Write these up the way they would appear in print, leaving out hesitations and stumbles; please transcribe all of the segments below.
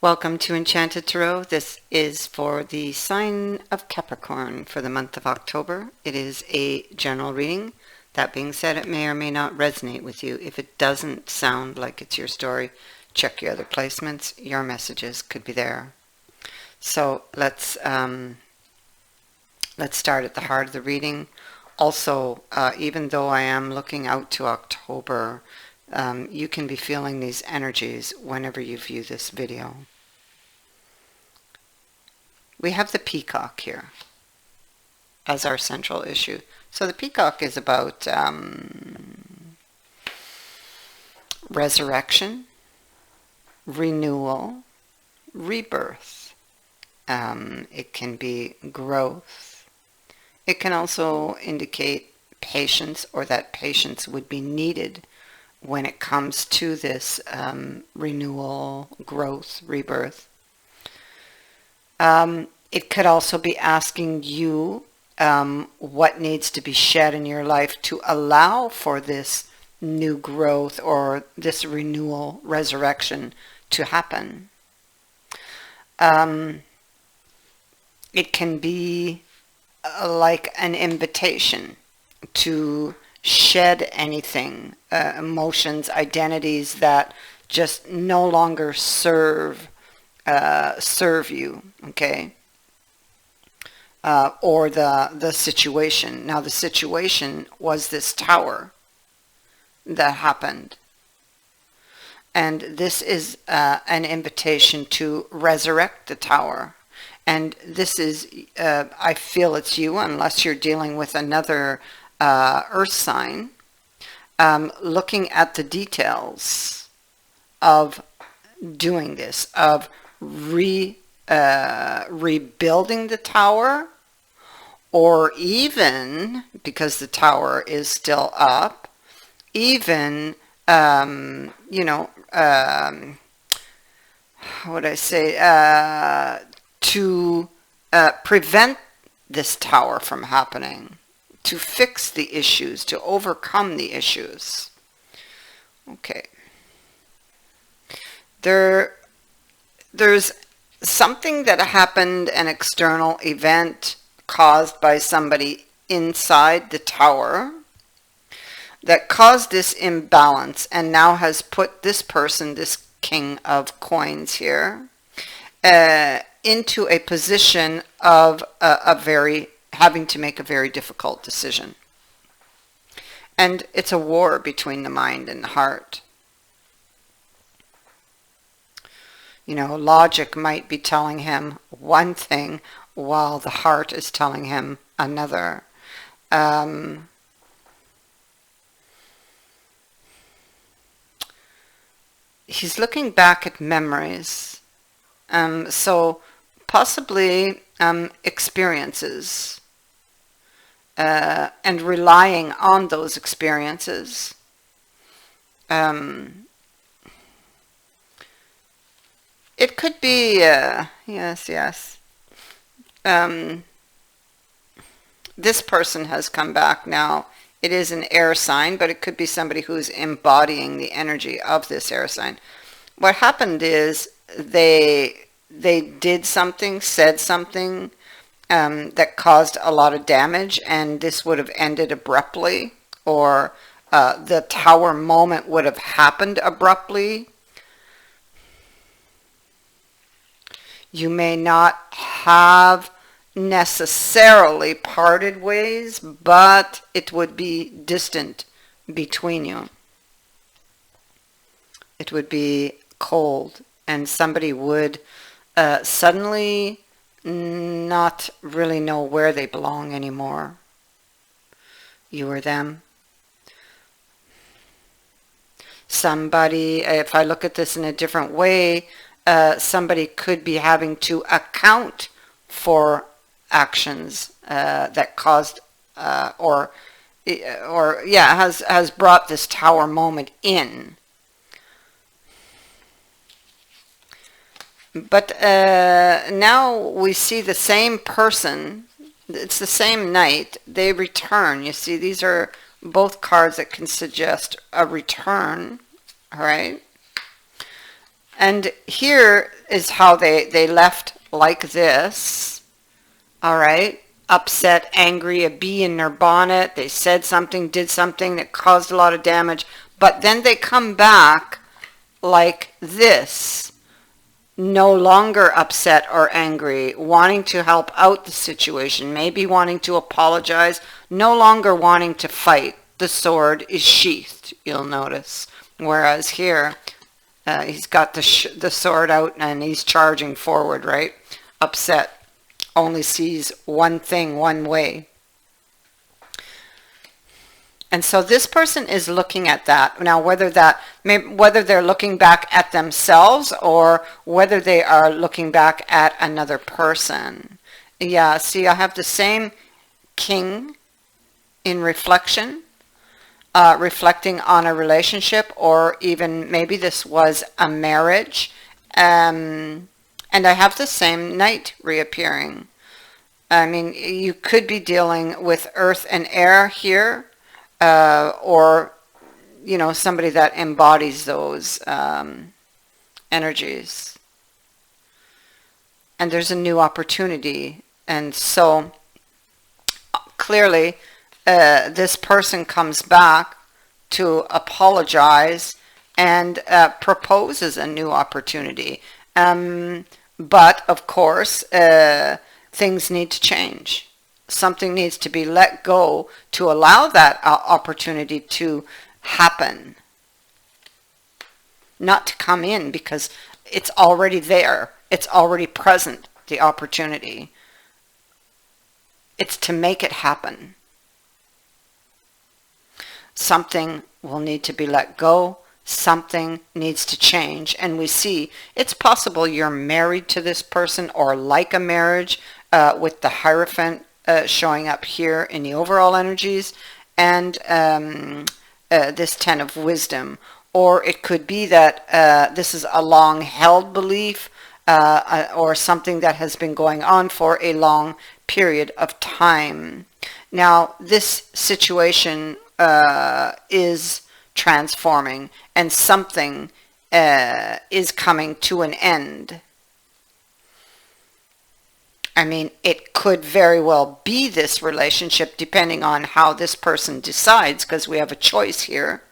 Welcome to Enchanted Tarot. This is for the sign of Capricorn for the month of October. It is a general reading. That being said, it may or may not resonate with you. If it doesn't sound like it's your story, check your other placements. Your messages could be there. So let's start at the heart of the reading. Also, even though I am looking out to October, you can be feeling these energies whenever you view this video. We have the peacock here as our central issue. So the peacock is about resurrection, renewal, rebirth. It can be growth. It can also indicate patience, or that patience would be needed when it comes to this renewal, growth, rebirth. It could also be asking you what needs to be shed in your life to allow for this new growth or this renewal, resurrection to happen. It can be like an invitation to shed anything, emotions, identities that just no longer serve you, okay? Or the situation. Now the situation was this tower that happened. And this is an invitation to resurrect the tower. And this is, I feel it's you, unless you're dealing with another earth sign, looking at the details of doing this, of rebuilding the tower, or even, because the tower is still up, even, what would I say, to prevent this tower from happening, to fix the issues, to overcome the issues. Okay. There's something that happened, an external event caused by somebody inside the tower that caused this imbalance and now has put this person, this King of Coins here, into a position of having to make a very difficult decision. And it's a war between the mind and the heart. You know, logic might be telling him one thing while the heart is telling him another. He's looking back at memories. So possibly experiences. And relying on those experiences. It could be, yes. This person has come back now. It is an air sign, but it could be somebody who's embodying the energy of this air sign. What happened is they did something, said something that caused a lot of damage, and this would have ended abruptly, or the tower moment would have happened abruptly. You may not have necessarily parted ways, but it would be distant between you. It would be cold, and somebody would suddenly not really know where they belong anymore. You or them. Somebody, if I look at this in a different way, somebody could be having to account for actions that caused has brought this tower moment in. But now we see the same person. It's the same night. They return. You see, these are both cards that can suggest a return, all right? And here is how they left like this. All right. Upset, angry, a bee in their bonnet. They said something, did something that caused a lot of damage. But then they come back like this. No longer upset or angry, wanting to help out the situation, maybe wanting to apologize, no longer wanting to fight. The sword is sheathed, you'll notice. Whereas here, he's got the sword out and he's charging forward, right? Upset, only sees one thing one way. And so this person is looking at that. Now, whether they're looking back at themselves or whether they are looking back at another person. Yeah, see, I have the same king in reflection, reflecting on a relationship, or even maybe this was a marriage. And I have the same knight reappearing. I mean, you could be dealing with earth and air here. Or, you know, somebody that embodies those energies. And there's a new opportunity. And so, clearly, this person comes back to apologize and proposes a new opportunity. But, of course, things need to change. Something needs to be let go to allow that opportunity to happen. Not to come in, because it's already there. It's already present, the opportunity. It's to make it happen. Something will need to be let go. Something needs to change. And we see it's possible you're married to this person or like a marriage, with the Hierophant showing up here in the overall energies, and this 10 of wisdom. Or it could be that this is a long held belief, or something that has been going on for a long period of time. Now, this situation is transforming, and something is coming to an end. I mean, it could very well be this relationship, depending on how this person decides, because we have a choice here.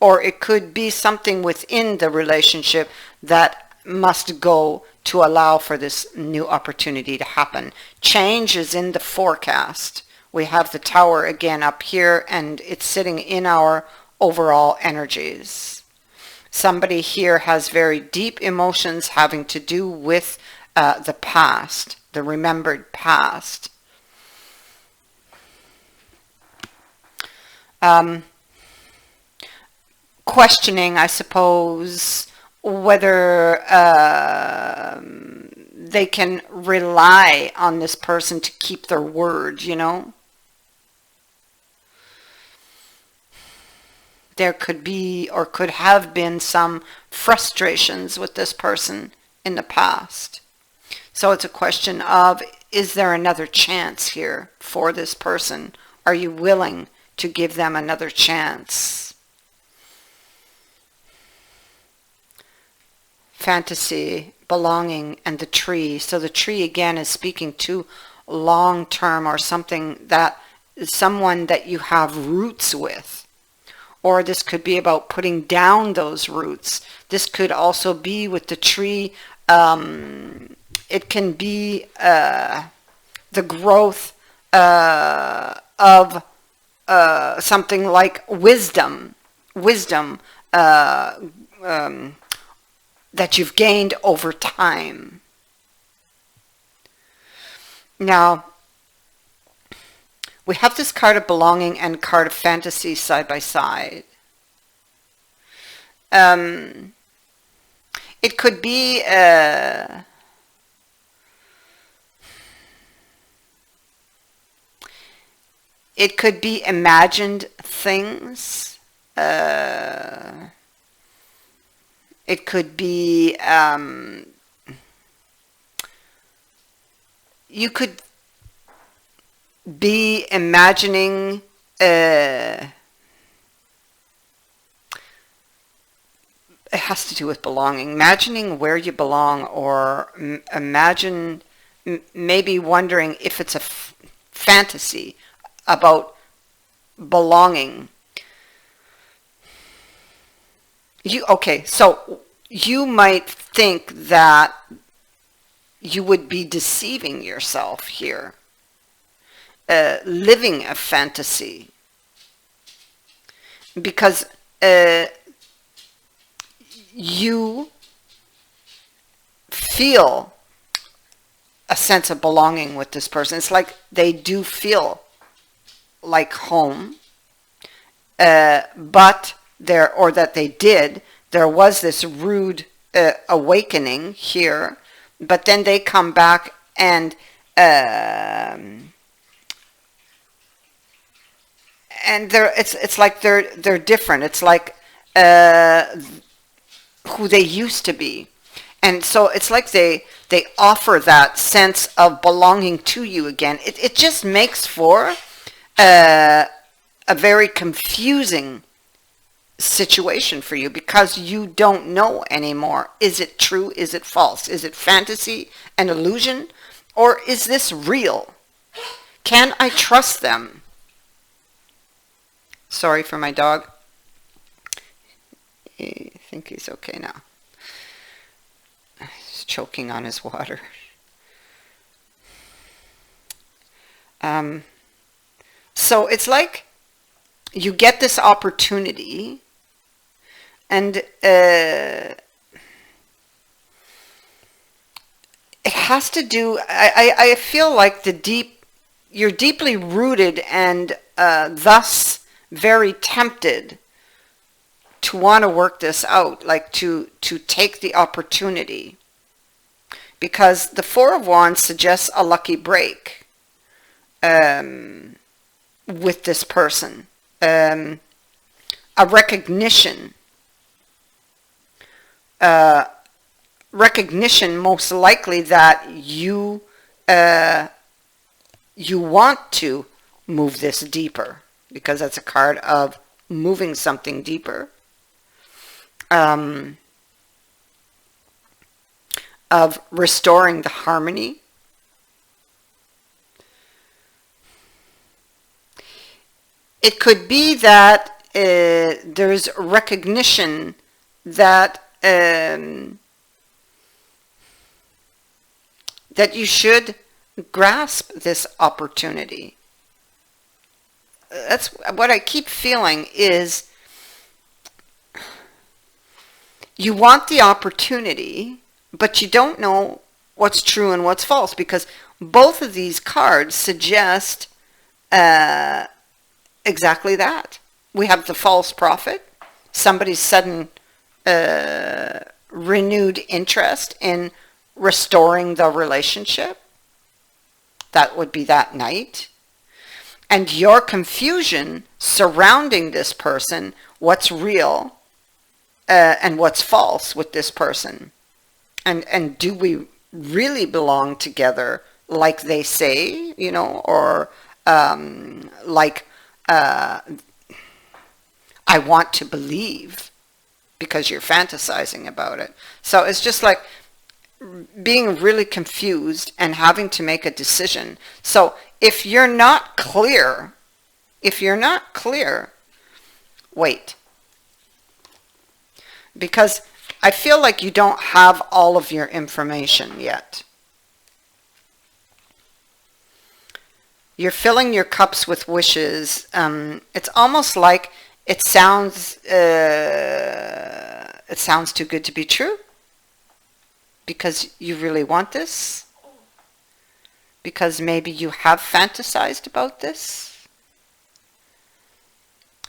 Or it could be something within the relationship that must go to allow for this new opportunity to happen. Change is in the forecast. We have the Tower again up here, and it's sitting in our overall energies. Somebody here has very deep emotions having to do with the past. The remembered past. Questioning, I suppose, whether they can rely on this person to keep their word, you know. There could be or could have been some frustrations with this person in the past. So it's a question of, is there another chance here for this person? Are you willing to give them another chance? Fantasy, belonging, and the tree. So the tree again is speaking to long term, or something that someone that you have roots with. Or this could be about putting down those roots. This could also be with the tree. It can be the growth of something like wisdom that you've gained over time. Now, we have this card of belonging and card of fantasy side by side. It could be it could be imagined things. It could be you could be imagining it has to do with belonging, imagining where you belong, or imagine maybe wondering if it's a fantasy about belonging. Okay, so you might think that you would be deceiving yourself here, living a fantasy, because you feel a sense of belonging with this person. It's like they do feel like home, but or that they did. There was this rude awakening here, but then they come back and it's like they're different. It's like who they used to be. And so it's like they offer that sense of belonging to you again. It just makes for a very confusing situation for you, because you don't know anymore. Is it true? Is it false? Is it fantasy, an illusion? Or is this real? Can I trust them? Sorry for my dog. I think he's okay now. He's choking on his water. So it's like you get this opportunity, and it has to do, I feel like you're deeply rooted and thus very tempted to want to work this out, like to take the opportunity, because the Four of Wands suggests a lucky break with this person, a recognition most likely that you want to move this deeper, because that's a card of moving something deeper, of restoring the harmony. It could be that there's recognition that that you should grasp this opportunity. That's what I keep feeling, is you want the opportunity, but you don't know what's true and what's false, because both of these cards suggest exactly that. We have the false prophet, somebody's sudden renewed interest in restoring the relationship. That would be that night. And your confusion surrounding this person, what's real and what's false with this person. And do we really belong together like they say, or like I want to believe, because you're fantasizing about it. So it's just like being really confused and having to make a decision. So if you're not clear, wait. Because I feel like you don't have all of your information yet. You're filling your cups with wishes. It's almost like it sounds too good to be true, because you really want this, because maybe you have fantasized about this,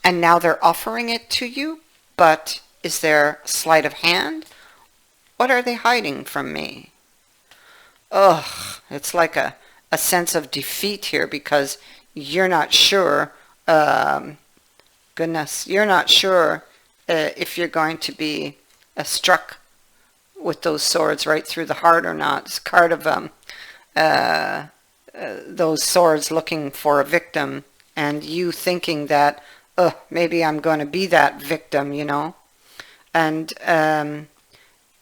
and now they're offering it to you, but is there sleight of hand? What are they hiding from me? Ugh, it's like a sense of defeat here, because you're not sure, goodness, you're not sure if you're going to be struck with those swords right through the heart or not. It's a card of those swords looking for a victim, and you thinking that, maybe I'm going to be that victim, And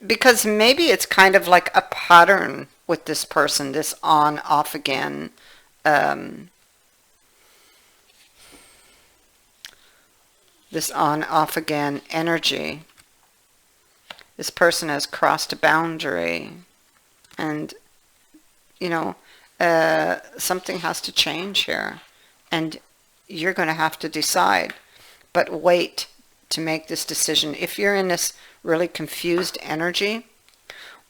because maybe it's kind of like a pattern with this person, this on off again, this on off again energy. This person has crossed a boundary, and you know, something has to change here, and you're going to have to decide. But wait to make this decision. If you're in this really confused energy,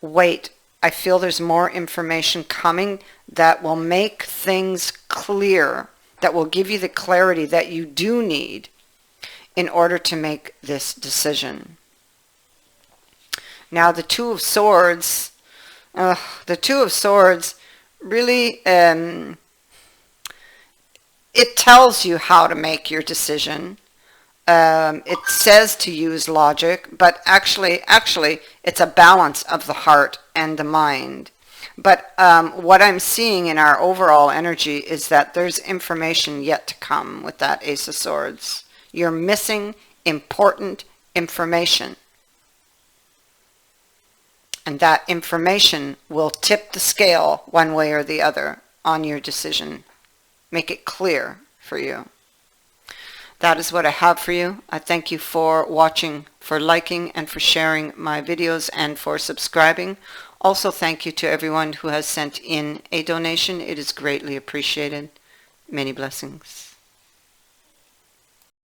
wait. I feel there's more information coming that will make things clear, that will give you the clarity that you do need in order to make this decision. Now the Two of Swords, really, it tells you how to make your decision. It says to use logic, but actually it's a balance of the heart and the mind. But what I'm seeing in our overall energy is that there's information yet to come with that Ace of Swords. You're missing important information. And that information will tip the scale one way or the other on your decision. Make it clear for you. That is what I have for you. I thank you for watching, for liking, and for sharing my videos, and for subscribing. Also, thank you to everyone who has sent in a donation. It is greatly appreciated. Many blessings.